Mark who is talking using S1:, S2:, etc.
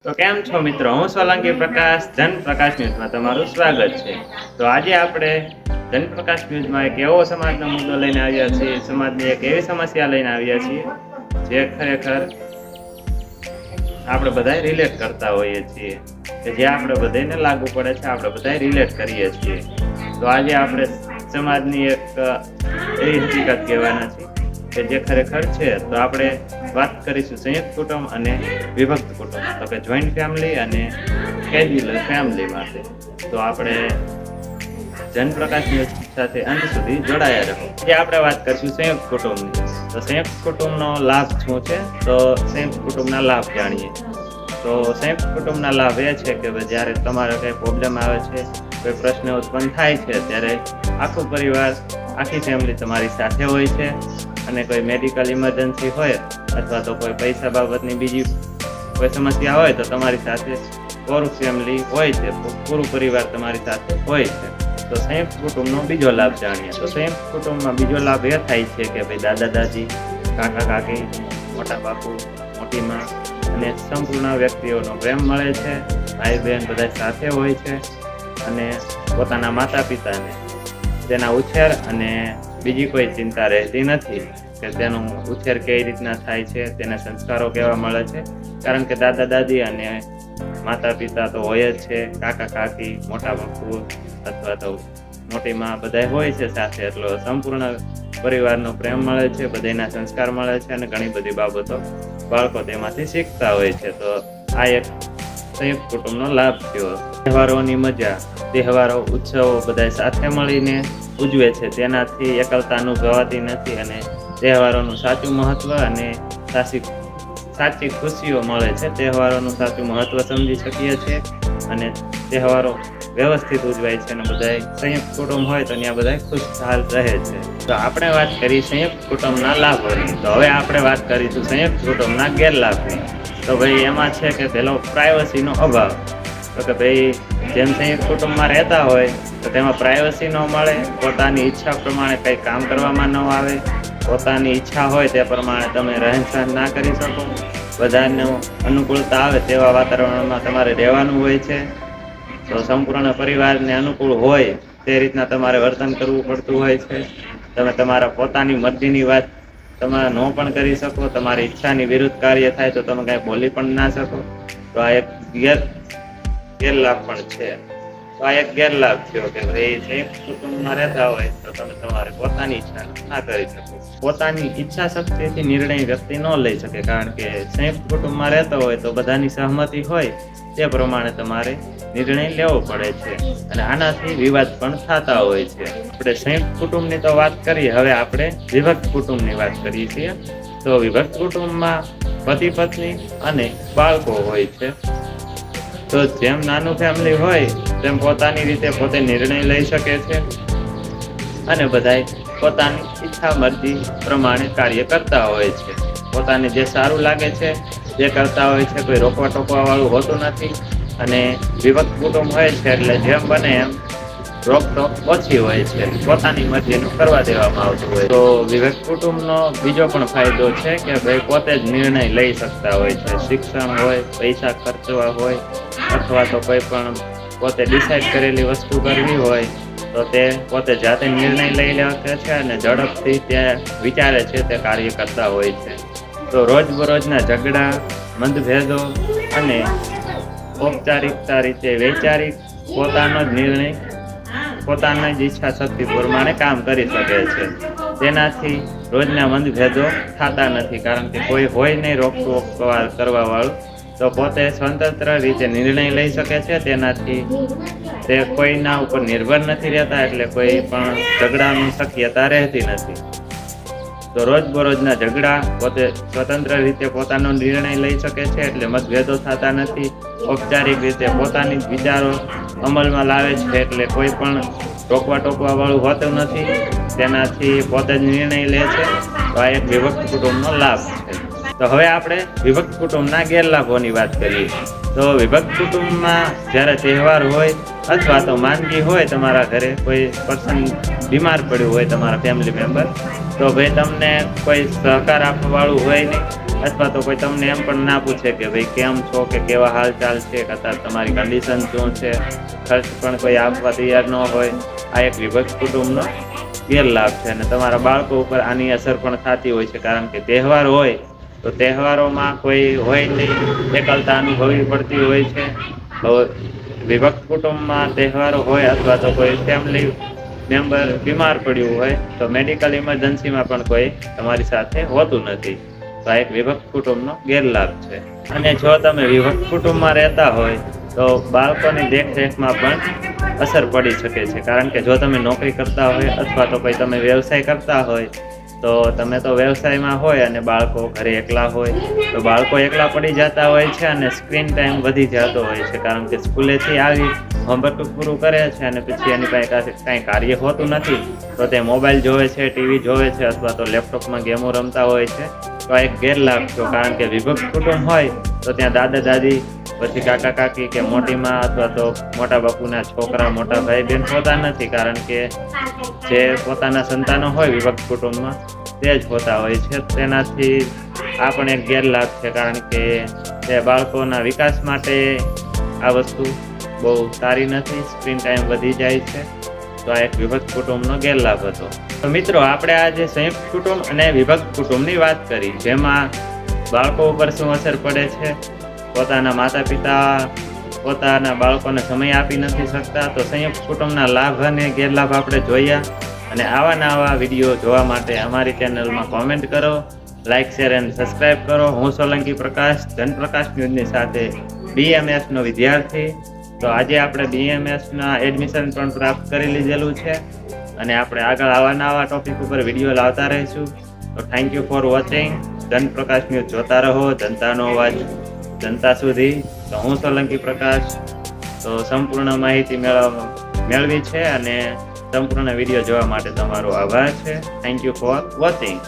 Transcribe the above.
S1: તો કેમ છો મિત્રો, હું સોલંકી પ્રકાશ જનપ્રકાશ ન્યૂઝમાં તમારું સ્વાગત છે. તો આજે આપણે જનપ્રકાશ ન્યૂઝમાં એક એવો સમાજનો મુદ્દો લઈને આવ્યા છીએ, સમાજની એક એવી સમસ્યા લઈને આવ્યા છીએ જે ખરેખર આપણે બધાય રિલેટ કરતા હોઈએ છીએ, કે જે આપણે બધાને લાગુ પડે છે, આપણે બધાય રિલેટ કરીએ છીએ. તો આજે આપણે સમાજની એક એવી હકીકત કહેવાના છીએ કે જે ખરેખર છે. તો આપણે વાત કરીશું સંયુક્ત કુટુંબ અને વિભક્ત કુટુંબ, તો કે જોઈન્ટ ફેમિલી અને કેજ્યુઅલ ફેમિલી માટે. તો આપણે જનપ્રકાશ ન્યૂઝ સાથે અંત સુધી જોડાયા રહો. જે આપણે વાત કરીશું સંયુક્ત કુટુંબની. તો સંયુક્ત કુટુંબનો લાભ શું છે? તો સંયુક્ત કુટુંબના લાભ જાણીએ. તો સંયુક્ત કુટુંબના લાભ એ છે કે જ્યારે તમારે કંઈ પ્રોબ્લેમ આવે છે, કોઈ પ્રશ્ન ઉત્પન્ન થાય છે, ત્યારે આખો પરિવાર, આખી ફેમિલી તમારી સાથે હોય છે. અને કોઈ મેડિકલ ઇમરજન્સી હોય અથવા તો કોઈ પૈસા બાબતની બીજી કોઈ સમસ્યા હોય તો તમારી સાથે પૂરું ફેમિલી હોય છે, પૂરું પરિવાર તમારી સાથે હોય છે. તો સંયુક્ત કુટુંબનો બીજો લાભ જાણીએ. તો સંયુક્ત કુટુંબમાં બીજો લાભ એ થાય છે કે ભાઈ દાદા દાદી, કાકા કાકી, મોટા બાપુ, મોટી માં અને સંપૂર્ણ વ્યક્તિઓનો પ્રેમ મળે છે. ભાઈ બહેન બધા સાથે હોય છે અને પોતાના માતા પિતાને તેના ઉછેર અને બીજી કોઈ ચિંતા રહેતી નથી કે તેનું ઉછેર કેવી રીતના થાય છે, તેને સંસ્કારો કેવા મળે છે. કારણ કે દાદા દાદી અને માતા પિતા તો હોય જ છે, કાકા કાકી, મોટા બાપુ અથવા તો મોટી માં બધા હોય છે સાથે, એટલો સંપૂર્ણ પરિવારનો પ્રેમ મળે છે, બધાના સંસ્કાર મળે છે અને ઘણી બધી બાબતો બાળકો તેમાંથી શીખતા હોય છે. તો આ એક સંયુક્ત કુટુંબનો લાભ થયો. તહેવારોની મજા, તહેવારો, ઉત્સવો બધા સાથે મળીને ઉજવે છે, તેનાથી એકલતા અનુભવાતી નથી અને તહેવારોનું સાચું મહત્વ અને સાચી ખુશીઓ મળે છે. તહેવારોનું સાચું મહત્વ સમજી શકીએ છીએ અને તહેવારો વ્યવસ્થિત ઉજવાય છે અને બધા સંયુક્ત કુટુંબ હોય તો ત્યાં બધા ખુશહાલ રહે છે. તો આપણે વાત કરી સંયુક્ત કુટુંબના લાભોની. તો હવે આપણે વાત કરીશું સંયુક્ત કુટુંબના ગેરલાભની. તો ભાઈ એમાં છે કે પેલો પ્રાઇવસીનો અભાવ. તો કે ભાઈ જેમ સંયુક્ત કુટુંબમાં રહેતા હોય તો તેમાં પ્રાઇવસી ન મળે, પોતાની ઈચ્છા પ્રમાણે કંઈ કામ કરવામાં ન આવે, પોતાની ઈચ્છા હોય તે પ્રમાણે તમે રહેન સહન ના કરી શકો, બધાનું અનુકૂળતા આવે તેવા વાતાવરણમાં તમારે રહેવાનું હોય છે. તો સંપૂર્ણ પરિવારને અનુકૂળ હોય તે રીતના તમારે વર્તન કરવું પડતું હોય છે. તમે તમારા પોતાની મરજીની વાત તમે ન પણ કરી શકો, તમારી ઈચ્છાની વિરુદ્ધ કાર્ય થાય તો તમે કાંઈ બોલી પણ ના શકો. તો આ એક ગેરલાભ પણ છે. તો આ એક ગેરલાભ થયો કે ભાઈ સંયુક્ત કુટુંબમાં રહેતા હોય તો તમે તમારે પોતાની ઈચ્છા ના કરી શકો. પોતાની ઈચ્છા શક્તિથી નિર્ણય વ્યક્તિ ન લઈ શકે, કારણ કે સંયુક્ત કુટુંબમાં રહેતો હોય તો બધાની સહમતિ હોય તે પ્રમાણે તમારે નિર્ણય લેવો પડે છે અને આનાથી વિવાદ પણ થતા હોય છે. આપણે સંયુક્ત કુટુંબની તો વાત કરીએ, હવે આપણે વિભક્ત કુટુંબની વાત કરીએ છીએ. તો વિભક્ત કુટુંબમાં પતિ પત્ની અને બાળકો હોય છે. તો જેમ નાનું ફેમિલી હોય તેમ પોતાની રીતે પોતે નિર્ણય લઈ શકે છે અને બધાય પોતાની ઈચ્છા મરજી પ્રમાણે કાર્ય કરતા હોય છે. પોતાને જે સારું લાગે છે જે કરતા હોય છે, કોઈ રોકવા ટોકવા વાળું હોતું નથી. અને વિભક્ત કુટુંબ હોય છે એટલે જેમ બને એમ રોકટોક ઓછી હોય છે, પોતાની મરજીનું કરવા દેવામાં આવતું હોય. તો વિભક્ત કુટુંબનો બીજો પણ ફાયદો છે કે ભાઈ પોતે જ નિર્ણય લઈ શકતા હોય છે. શિક્ષણ હોય, પૈસા ખર્ચવા હોય અથવા તો કોઈ પણ પોતે ડિસાઈડ કરેલી વસ્તુ કરવી હોય તો તે પોતે જાતે નિર્ણય લઈ લે છે અને ઝડપથી તે વિચારે છે તે કાર્ય કરતા હોય છે. તો રોજબરોજના ઝઘડા, મતભેદો અને ઔપચારિકતા રીતે વૈચારિક પોતાનો જ નિર્ણય પોતાના જ ઈચ્છા શક્તિ પ્રમાણે કામ કરી શકે છે. તેનાથી રોજના મતભેદો થતા નથી, કારણ કે કોઈ હોય નહીં રોકટોક કરવા વાળું. તો પોતે સ્વતંત્ર રીતે નિર્ણય લઈ શકે છે. તેનાથી તે કોઈના ઉપર નિર્ભર નથી રહેતા, એટલે કોઈ પણ ઝઘડાની શક્યતા રહેતી નથી. તો રોજબરોજના ઝઘડા પોતે સ્વતંત્ર રીતે પોતાનો નિર્ણય લઈ શકે છે, એટલે મતભેદો થતા નથી. ઔપચારિક રીતે પોતાની જ વિચારો અમલમાં લાવે છે, એટલે કોઈ પણ રોકવા ટોકવા વાળું હોતું નથી. તેનાથી પોતે જ નિર્ણય લે છે. તો આ એક વિભક્ત કુટુંબનો લાભ છે. તો હવે આપણે વિભક્ત કુટુંબના ગેરલાભોની વાત કરીએ. તો વિભક્ત કુટુંબમાં જ્યારે તહેવાર હોય અથવા તો માંદગી હોય, તમારા ઘરે કોઈ પર્સન બીમાર પડ્યું હોય તમારા ફેમિલી મેમ્બર, તો ભાઈ તમને કોઈ સહકાર આપવા વાળું હોય નહીં. અથવા તો કોઈ તમને એમ પણ ના પૂછે કે ભાઈ કેમ છો કે કેવા હાલચાલ છે, કદાચ તમારી કન્ડિશન શું છે, ખર્ચ પણ કોઈ આપવા તૈયાર ન હોય. આ એક વિભક્ત કુટુંબનો ગેરલાભ છે અને તમારા બાળકો ઉપર આની અસર પણ થતી હોય છે, કારણ કે તહેવાર હોય તો તહેવારોમાં કોઈ હોય નહીં, એકલતા અનુભવવી પડતી હોય છે. વિભક્ત કુટુંબમાં તહેવારો હોય અથવા તો કોઈ ફેમિલી મેમ્બર બીમાર પડ્યું હોય તો મેડિકલ ઇમરજન્સીમાં પણ કોઈ તમારી સાથે હોતું નથી. તો આ એક વિભક્ત કુટુંબનો ગેરલાભ છે. અને જો તમે વિભક્ત કુટુંબમાં રહેતા હોય તો બાળકોની દેખરેખમાં પણ અસર પડી શકે છે, કારણ કે જો તમે નોકરી કરતા હોય અથવા તો કોઈ તમે વ્યવસાય કરતા હોય તો તમે તો વ્યવસાયમાં હોય અને બાળકો ઘરે એકલા હોય તો બાળકો એકલા પડી જતા હોય છે અને સ્ક્રીન ટાઈમ વધી જતો હોય છે, કારણ કે સ્કૂલેથી આવી હોમવર્ક પૂરું કરે છે અને પછી એની પાસે કાંઈ કાર્ય હોતું નથી તો તે મોબાઈલ જોવે છે, ટીવી જોવે છે અથવા તો લેપટોપમાં ગેમો રમતા હોય છે. તો આ એક ગેરલાભ છે, કારણ કે વિભક્ત કુટુંબ હોય તો ત્યાં દાદા દાદી, પછી કાકા કાકી કે મોટી માં અથવા તો મોટા બાપુના છોકરા, મોટા ભાઈ બહેન હોતા નથી, કારણ કે જે પોતાના સંતાનો હોય વિભક્ત કુટુંબમાં તે જ હોતા હોય છે. તેનાથી આ પણ એક ગેરલાભ છે, કારણ કે તે બાળકોના વિકાસ માટે આ વસ્તુ બહુ સારી નથી. સ્ક્રીન ટાઈમ વધી જાય છે. તો આ એક વિભક્ત કુટુંબનો ગેરલાભ હતો. તો મિત્રો, આપણે આજે સંયુક્ત કુટુંબ અને વિભક્ત કુટુંબની વાત કરી, જેમાં બાળકો ઉપર શું અસર પડે છે, પોતાના માતા પિતા પોતાના બાળકોને સમય આપી નથી શકતા. તો સંયુક્ત કુટુંબના લાભ અને ગેરલાભ આપણે જોયા, અને આવા વિડીયો જોવા માટે અમારી ચેનલમાં કોમેન્ટ કરો, લાઇક, શેર અને સબસ્ક્રાઈબ કરો. હું સોલંકી પ્રકાશ, જનપ્રકાશ ન્યૂઝની સાથે BMSનો વિદ્યાર્થી. તો આજે આપણે BMSના એડમિશન પણ પ્રાપ્ત કરી લીધેલું છે અને આપણે આગળ આવા ટોપિક ઉપર વિડીયો લાવતા રહીશું. તો thank you for watching. Janprakash news જોતા રહો, જનતાનો અવાજ જનતા સુધી. તો હું સોલંકી પ્રકાશ. તો સંપૂર્ણ માહિતી મેળવી છે અને સંપૂર્ણ વિડીયો જોવા માટે તમારો આભાર છે. Thank you for watching.